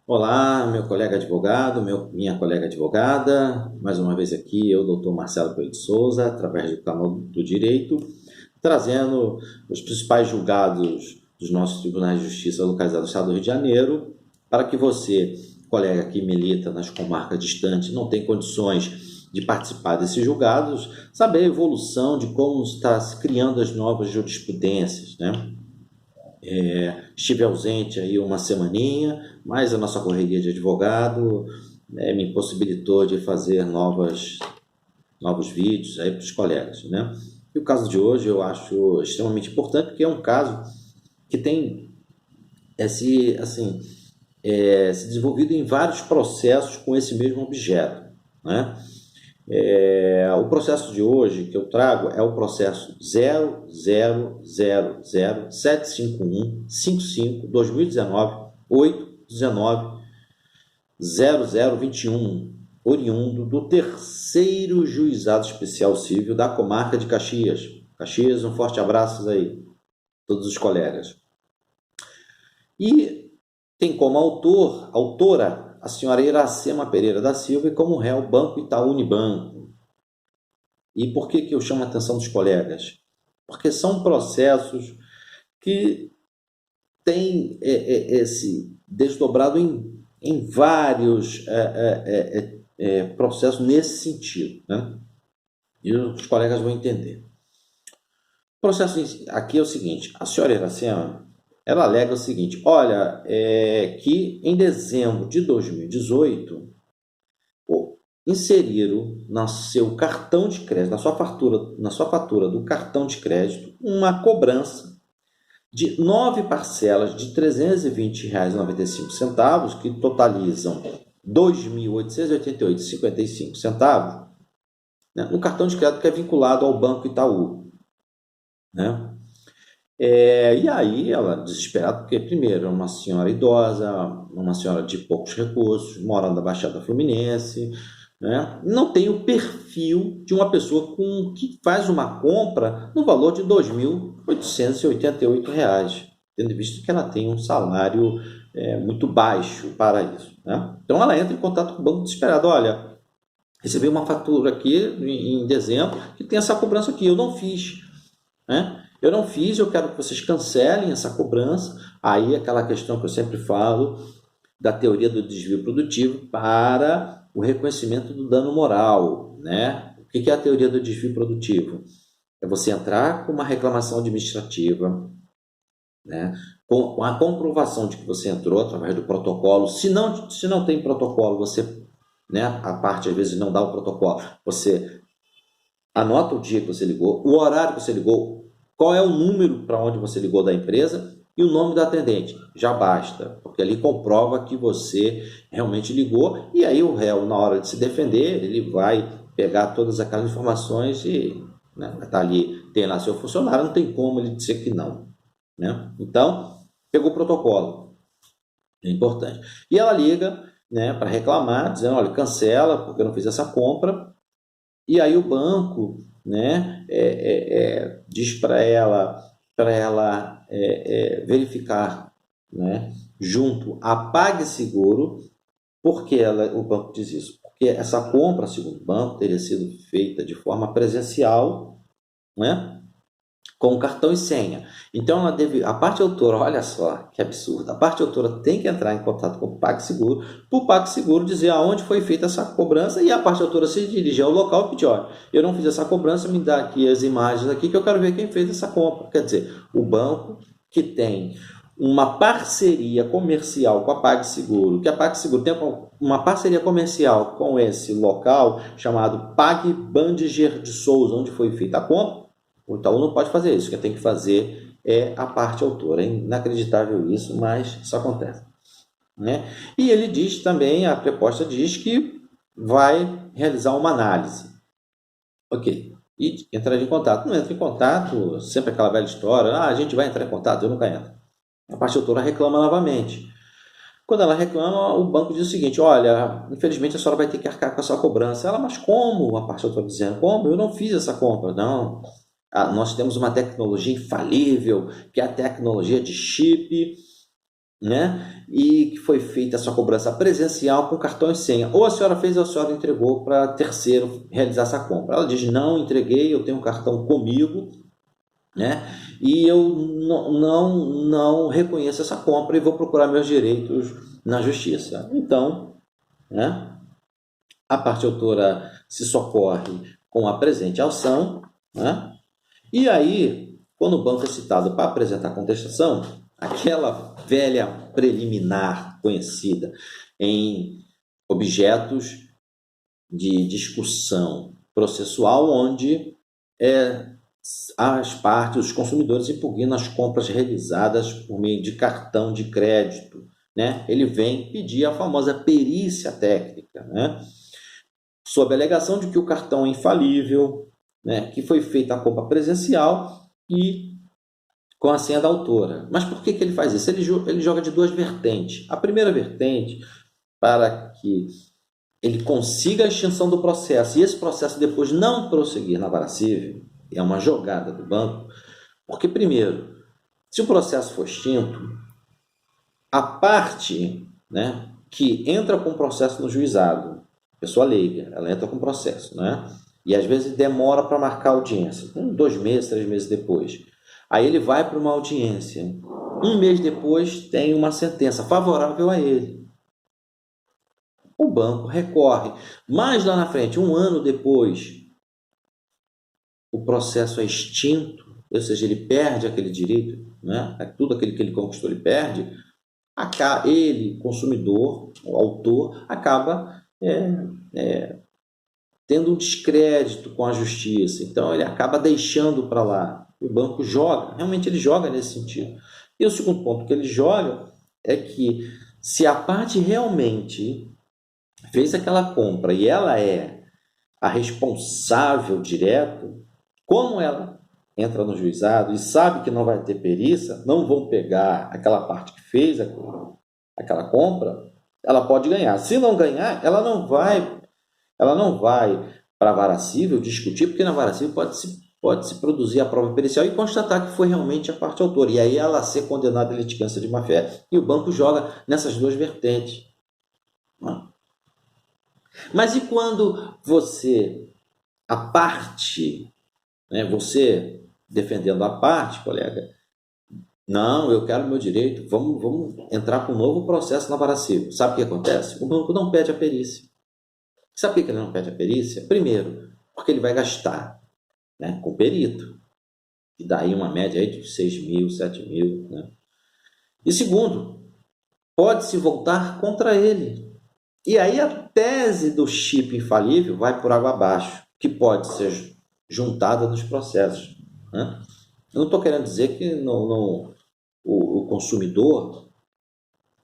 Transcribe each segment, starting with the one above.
Olá, meu colega advogado, minha colega advogada, mais uma vez aqui eu, doutor Marcelo Coelho de Souza, através do canal do Direito, trazendo os principais julgados dos nossos tribunais de justiça localizados no estado do Rio de Janeiro, para que você, colega que milita nas comarcas distantes, não tem condições de participar desses julgados, saber a evolução de como está se criando as novas jurisprudências, né? Estive ausente aí uma semaninha, mas a nossa correria de advogado me impossibilitou de fazer novos vídeos aí para os colegas, né? E o caso de hoje eu acho extremamente importante porque é um caso que tem assim, se desenvolvido em vários processos com esse mesmo objeto, né? O processo de hoje que eu trago é o processo 000075155 819 0021, oriundo do terceiro Juizado Especial Civil da comarca de Caxias. Caxias, um forte abraço aí, todos os colegas. E tem como autora, a senhora Iracema Pereira da Silva, e como réu, o Banco Itaú Unibanco. E por que eu chamo a atenção dos colegas? Porque são processos que têm esse desdobrado em vários processos nesse sentido, né? E os colegas vão entender. O processo aqui é o seguinte: a senhora Iracema, ela alega o seguinte: olha, que em dezembro de 2018 inseriram no seu cartão de crédito, na sua fatura do cartão de crédito, uma cobrança de 9 parcelas de R$ 320,95, que totalizam R$ 2.888,55, né, no cartão de crédito que é vinculado ao Banco Itaú, né? E aí ela, desesperada, porque primeiro é uma senhora idosa, uma senhora de poucos recursos, morando na Baixada Fluminense, né? Não tem o perfil de uma pessoa que faz uma compra no valor de R$ 2.888, tendo visto que ela tem um salário muito baixo para isso, né? Então ela entra em contato com o banco desesperada: olha, recebi uma fatura aqui em dezembro que tem essa cobrança aqui, eu não fiz, né? Eu não fiz, eu quero que vocês cancelem essa cobrança. Aí aquela questão que eu sempre falo da teoria do desvio produtivo para o reconhecimento do dano moral, né? O que é a teoria do desvio produtivo? É você entrar com uma reclamação administrativa, né, com a comprovação de que você entrou através do protocolo. Se não tem protocolo, você, né, a parte às vezes não dá o protocolo, você anota o dia que você ligou, o horário que você ligou, qual é o número para onde você ligou da empresa e o nome do atendente. Já basta, porque ali comprova que você realmente ligou, e aí o réu, na hora de se defender, ele vai pegar todas aquelas informações e, né, vai estar ali, tem lá seu funcionário, não tem como ele dizer que não, né? Então, pegou o protocolo, é importante. E ela liga, né, para reclamar, dizendo: olha, cancela, porque eu não fiz essa compra. E aí o banco, né, diz para ela verificar, né, junto a PagSeguro. Por que o banco diz isso? Porque essa compra, segundo o banco, teria sido feita de forma presencial, né, com cartão e senha. Então a parte autora, olha só que absurdo, a parte autora tem que entrar em contato com o PagSeguro, para o PagSeguro dizer aonde foi feita essa cobrança, e a parte autora se dirigir ao local e pedir: olha, eu não fiz essa cobrança, me dá aqui as imagens aqui que eu quero ver quem fez essa compra. Quer dizer, o banco que tem uma parceria comercial com a PagSeguro, que a PagSeguro tem uma parceria comercial com esse local chamado Pag Bandiger de Souza, onde foi feita a compra, o Itaú não pode fazer isso. Quem tem que fazer é a parte autora. É inacreditável isso, mas isso acontece, né? E ele diz também, a proposta diz que vai realizar uma análise. Ok. E entrar em contato. Não entra em contato, sempre aquela velha história: a gente vai entrar em contato, eu nunca entro. A parte autora reclama novamente. Quando ela reclama, o banco diz o seguinte: olha, infelizmente a senhora vai ter que arcar com a sua cobrança. Ela: mas como? A parte autora dizendo: como? Eu não fiz essa compra. Não. Nós temos uma tecnologia infalível, que é a tecnologia de chip, né? E que foi feita a sua cobrança presencial com cartão e senha. Ou a senhora fez ou a senhora entregou para terceiro realizar essa compra. Ela diz, não entreguei, eu tenho um cartão comigo, né? E eu não reconheço essa compra e vou procurar meus direitos na justiça. Então, né? A parte autora se socorre com a presente ação, né? E aí, quando o banco é citado para apresentar contestação, aquela velha preliminar conhecida em objetos de discussão processual, onde as partes, os consumidores impugnam as compras realizadas por meio de cartão de crédito, né? Ele vem pedir a famosa perícia técnica, né? Sob a alegação de que o cartão é infalível, né? Que foi feita a compra presencial e com a senha da autora. Mas por que ele faz isso? Ele joga de duas vertentes. A primeira vertente, para que ele consiga a extinção do processo, e esse processo depois não prosseguir na vara civil, é uma jogada do banco, porque, primeiro, se o processo for extinto, a parte, né, que entra com o processo no juizado, pessoa leiga, ela entra com o processo, né, e às vezes demora para marcar a audiência, 2 meses, 3 meses depois. Aí ele vai para uma audiência. 1 mês depois tem uma sentença favorável a ele. O banco recorre. Mais lá na frente, 1 ano depois, o processo é extinto, ou seja, ele perde aquele direito, né? Tudo aquilo que ele conquistou, ele perde. Ele, consumidor, o autor, acaba tendo um descrédito com a justiça. Então, ele acaba deixando para lá. O banco joga, realmente ele joga nesse sentido. E o segundo ponto que ele joga é que se a parte realmente fez aquela compra e ela é a responsável direto, como ela entra no juizado e sabe que não vai ter perícia, não vão pegar aquela parte que fez aquela compra, ela pode ganhar. Se não ganhar, ela não vai para a vara civil discutir, porque na vara civil pode-se produzir a prova pericial e constatar que foi realmente a parte autora, e aí ela ser condenada à litigância de má-fé. E o banco joga nessas duas vertentes. Mas e quando a parte, né, você defendendo a parte, colega, não, eu quero meu direito, vamos entrar com um novo processo na vara civil. Sabe o que acontece? O banco não pede a perícia. Sabe por que ele não pede a perícia? Primeiro, porque ele vai gastar, né, com perito. E daí uma média aí de 6 mil, 7 mil. Né? E segundo, pode-se voltar contra ele. E aí a tese do chip infalível vai por água abaixo, que pode ser juntada nos processos. Né? Eu não estou querendo dizer que o consumidor,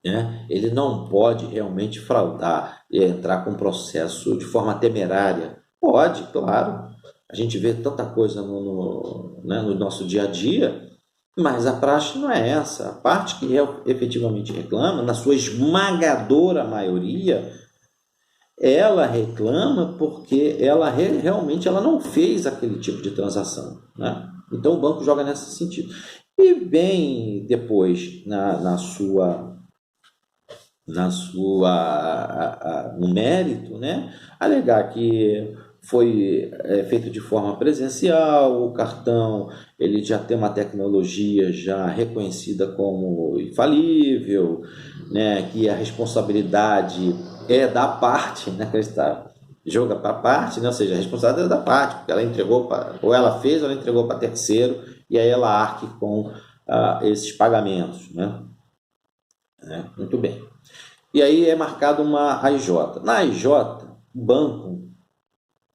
né, ele não pode realmente fraudar e entrar com processo de forma temerária. Pode, claro. A gente vê tanta coisa no nosso dia a dia, mas a praxe não é essa. A parte que efetivamente reclama, na sua esmagadora maioria, ela reclama porque realmente ela não fez aquele tipo de transação. Né? Então o banco joga nesse sentido. E vem depois no mérito, né, alegar que foi feito de forma presencial, o cartão ele já tem uma tecnologia já reconhecida como infalível, né, que a responsabilidade é da parte, né, que está joga para a parte, né, ou seja, a responsabilidade é da parte, porque ela entregou ou ela fez ou ela entregou para terceiro, e aí ela arque com esses pagamentos, né? Muito bem. E aí é marcado uma AIJ. Na AIJ, o banco, o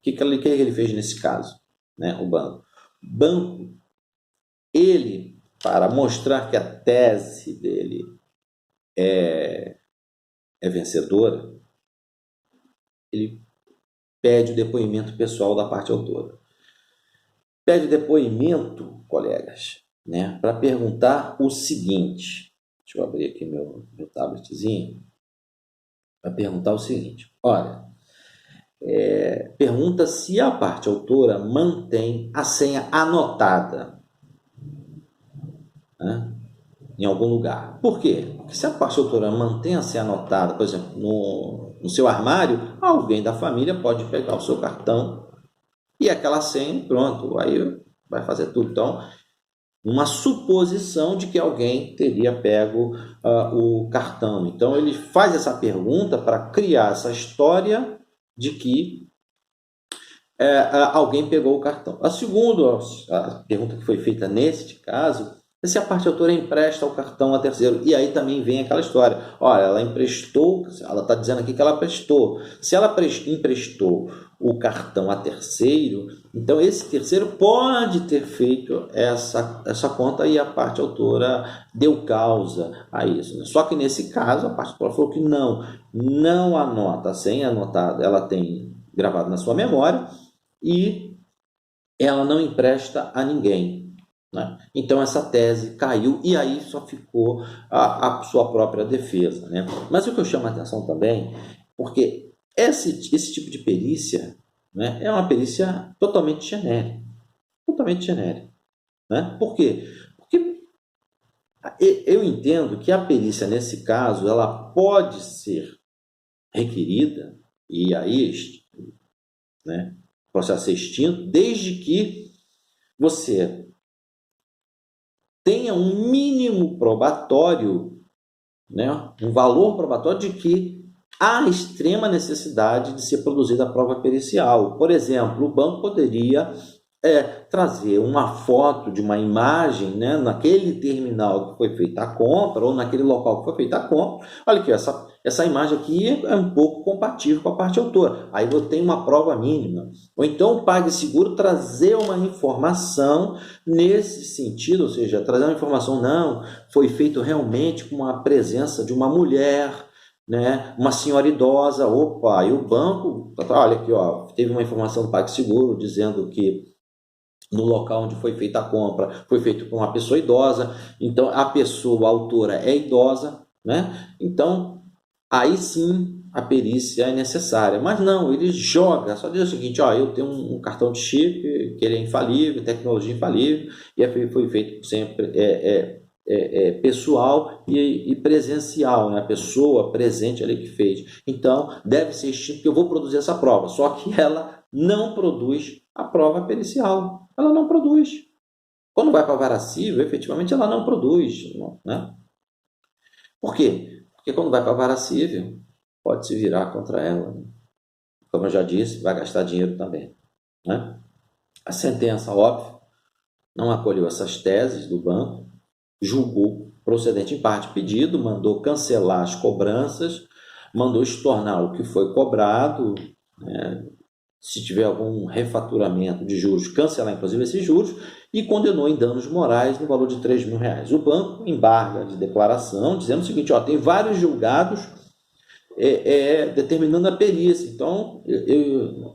que ele fez nesse caso? Né? O banco, ele, para mostrar que a tese dele é vencedora, ele pede o depoimento pessoal da parte autora. Pede o depoimento, colegas, né, para perguntar o seguinte. Deixa eu abrir aqui meu tabletzinho. Para perguntar o seguinte. Olha, pergunta se a parte autora mantém a senha anotada. Né? em algum lugar. Por quê? Porque se a parte autora mantém a senha anotada, por exemplo, no seu armário, alguém da família pode pegar o seu cartão e aquela senha, pronto, aí vai fazer tudo. Então, uma suposição de que alguém teria pego o cartão. Então, ele faz essa pergunta para criar essa história de que alguém pegou o cartão. A segunda pergunta que foi feita neste caso é se a parte autora empresta o cartão a terceiro. E aí também vem aquela história. Olha, ela emprestou, ela está dizendo aqui que ela prestou. Se ela emprestou o cartão a terceiro, então esse terceiro pode ter feito essa conta e a parte autora deu causa a isso. Né? Só que nesse caso, a parte autora falou que não anota, a senha anotada, ela tem gravado na sua memória e ela não empresta a ninguém. Né? Então essa tese caiu e aí só ficou a sua própria defesa. Né? Mas o que eu chamo a atenção também, porque esse tipo de perícia, né, é uma perícia totalmente genérica. Totalmente genérica. Né? Por quê? Porque eu entendo que a perícia, nesse caso, ela pode ser requerida, e aí, né, o processo ser extinto, desde que você tenha um mínimo probatório, né, um valor probatório de que há extrema necessidade de ser produzida a prova pericial. Por exemplo, o banco poderia trazer uma foto de uma imagem, né, naquele terminal que foi feita a compra, ou naquele local que foi feita a compra. Olha aqui, essa imagem aqui é um pouco compatível com a parte autora. Aí eu tenho uma prova mínima. Ou então o PagSeguro trazer uma informação nesse sentido, ou seja, trazer uma informação, não, foi feito realmente com a presença de uma mulher, né, uma senhora idosa, opa, e o banco, olha aqui, ó, teve uma informação do PagSeguro dizendo que no local onde foi feita a compra, foi feito por uma pessoa idosa, então a pessoa, a autora é idosa, né? Então, aí sim a perícia é necessária. Mas não, ele joga, só diz o seguinte, ó, eu tenho um cartão de chip, que ele é infalível, tecnologia infalível, e foi feito sempre pessoal e presencial, né? A pessoa presente ali que fez. Então, deve ser extinto, porque eu vou produzir essa prova, só que ela não produz a prova pericial. Ela não produz. Quando vai para a vara civil, efetivamente ela não produz. Né? Por quê? Porque quando vai para a vara civil, pode se virar contra ela. Né? Como eu já disse, vai gastar dinheiro também. Né? A sentença, óbvio, não acolheu essas teses do banco, julgou procedente em parte pedido, mandou cancelar as cobranças, mandou estornar o que foi cobrado, né? Se tiver algum refaturamento de juros, cancelar inclusive esses juros, e condenou em danos morais no valor de R$3.000. O banco embarga de declaração, dizendo o seguinte, ó, tem vários julgados determinando a perícia, então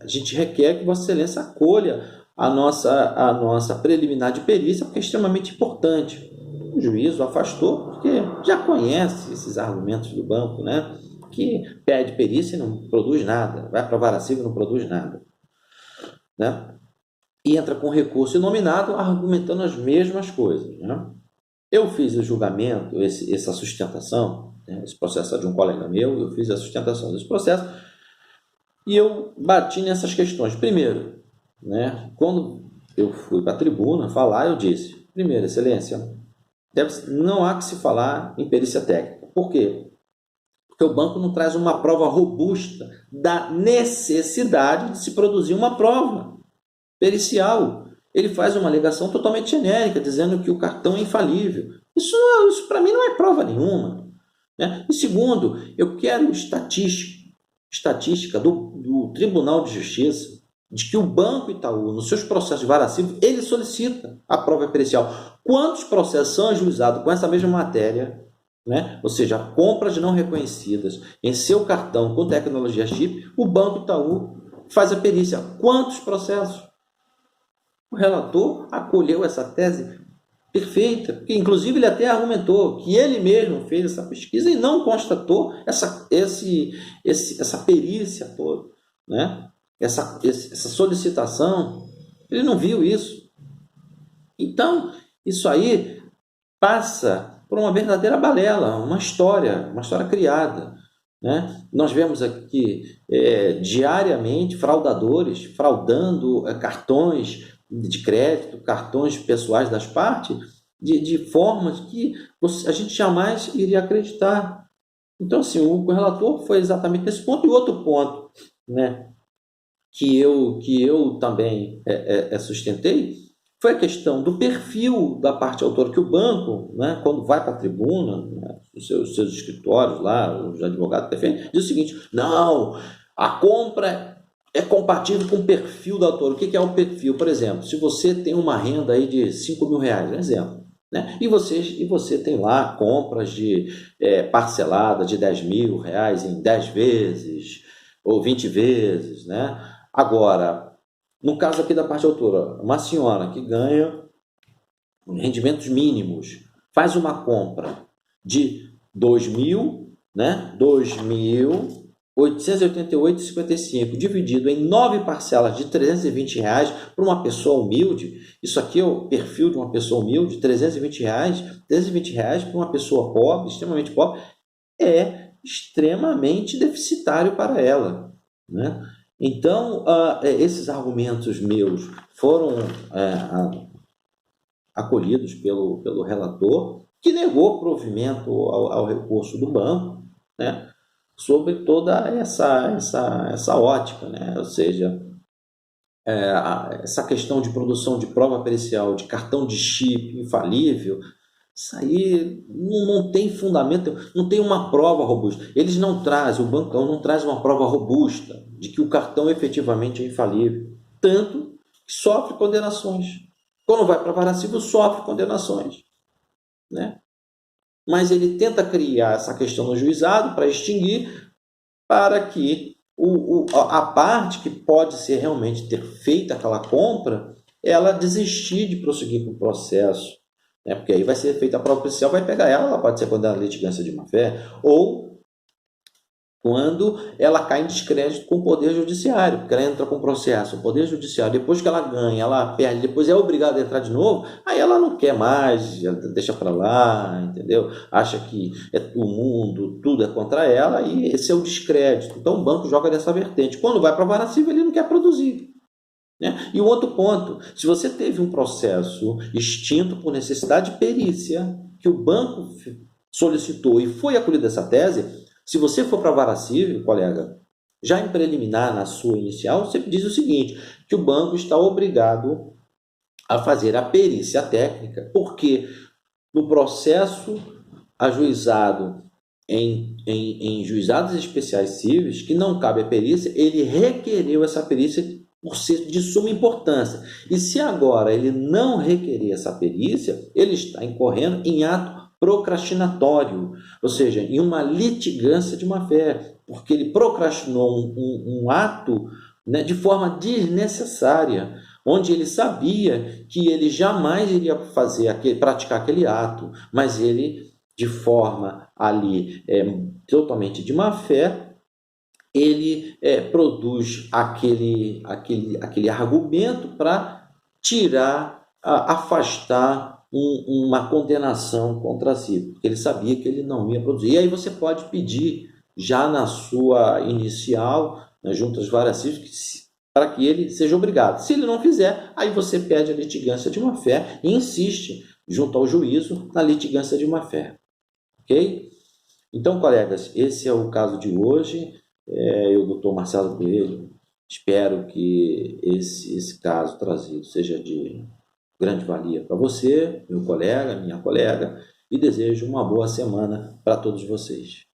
a gente requer que Vossa Excelência acolha a nossa preliminar de perícia, porque é extremamente importante. O juiz o afastou, porque já conhece esses argumentos do banco, né? Que pede perícia e não produz nada, vai para a vara civil e não produz nada. Né? E entra com recurso inominado argumentando as mesmas coisas. Né? Eu fiz o julgamento, essa sustentação, né? Esse processo é de um colega meu, eu fiz a sustentação desse processo e eu bati nessas questões. Primeiro, né, quando eu fui para a tribuna falar, eu disse, primeiro, excelência, não há que se falar em perícia técnica. Por quê? Porque o banco não traz uma prova robusta da necessidade de se produzir uma prova pericial. Ele faz uma alegação totalmente genérica, dizendo que o cartão é infalível. Isso para mim não é prova nenhuma. Né? E segundo, eu quero estatística do Tribunal de Justiça de que o Banco Itaú, nos seus processos de vara civil, ele solicita a prova pericial. Quantos processos são ajuizados com essa mesma matéria? Né? Ou seja, compras não reconhecidas em seu cartão com tecnologia chip, o Banco Itaú faz a perícia. Quantos processos? O relator acolheu essa tese perfeita, porque inclusive ele até argumentou que ele mesmo fez essa pesquisa e não constatou essa perícia toda, né? essa solicitação, ele não viu isso. Então, isso aí passa por uma verdadeira balela, uma história criada, né? Nós vemos aqui diariamente fraudadores fraudando cartões de crédito, cartões pessoais das partes, de formas que a gente jamais iria acreditar. Então, assim, o relator foi exatamente nesse ponto. E outro ponto, né, que eu também sustentei foi a questão do perfil da parte autora, que o banco, né, quando vai para a tribuna, né, os seus escritórios lá, os advogados defendem, diz o seguinte: não, a compra é compatível com o perfil do autor. O que é o perfil? Por exemplo, se você tem uma renda aí de 5 mil reais, um exemplo, né, e você tem lá compras parceladas de 10 mil reais em 10 vezes ou 20 vezes, né? Agora, no caso aqui da parte autora, uma senhora que ganha rendimentos mínimos, faz uma compra de 2.000, né? 2.888,55 dividido em 9 parcelas de R$ 320 para uma pessoa humilde. Isso aqui é o perfil de uma pessoa humilde, R$ 320, R$ 320 para uma pessoa pobre, extremamente pobre, é extremamente deficitário para ela, né? Então, esses argumentos meus foram acolhidos pelo relator, que negou provimento ao recurso do banco, né, sobre toda essa ótica, né? Ou seja, essa questão de produção de prova pericial, de cartão de chip infalível, isso aí não tem fundamento, não tem uma prova robusta. Eles não trazem, o bancão não traz uma prova robusta de que o cartão efetivamente é infalível. Tanto que sofre condenações. Quando vai para a vara civil, sofre condenações, né? Mas ele tenta criar essa questão no juizado para extinguir, para que a parte que pode ser realmente ter feito aquela compra, ela desistir de prosseguir com o processo, né? Porque aí vai ser feita a prova policial, vai pegar ela pode ser condenada à litigância de má-fé, ou quando ela cai em descrédito com o Poder Judiciário, porque ela entra com processo, o Poder Judiciário, depois que ela ganha, ela perde, depois é obrigada a entrar de novo, aí ela não quer mais, deixa para lá, entendeu? Acha que o mundo, tudo é contra ela, e esse é o descrédito. Então o banco joga dessa vertente. Quando vai para a vara civil, ele não quer produzir, né? E o outro ponto, se você teve um processo extinto por necessidade de perícia, que o banco solicitou e foi acolhida essa tese, se você for para a vara civil, colega, já em preliminar na sua inicial, você diz o seguinte, que o banco está obrigado a fazer a perícia técnica, porque no processo ajuizado em juizados especiais cíveis, que não cabe a perícia, ele requereu essa perícia por ser de suma importância. E se agora ele não requerer essa perícia, ele está incorrendo em ato procrastinatório, ou seja, em uma litigância de má-fé, porque ele procrastinou um ato, né, de forma desnecessária, onde ele sabia que ele jamais iria praticar aquele ato, mas ele, de forma ali totalmente de má-fé, ele produz aquele argumento para afastar uma condenação contra si, porque ele sabia que ele não ia produzir. E aí você pode pedir, já na sua inicial, né, junto às várias cíveis, para que ele seja obrigado. Se ele não fizer, aí você pede a litigância de má-fé e insiste, junto ao juízo, na litigância de má-fé. Ok? Então, colegas, esse é o caso de hoje. Eu, doutor Marcelo Coelho, espero que esse caso trazido seja de grande valia para você, meu colega, minha colega, e desejo uma boa semana para todos vocês.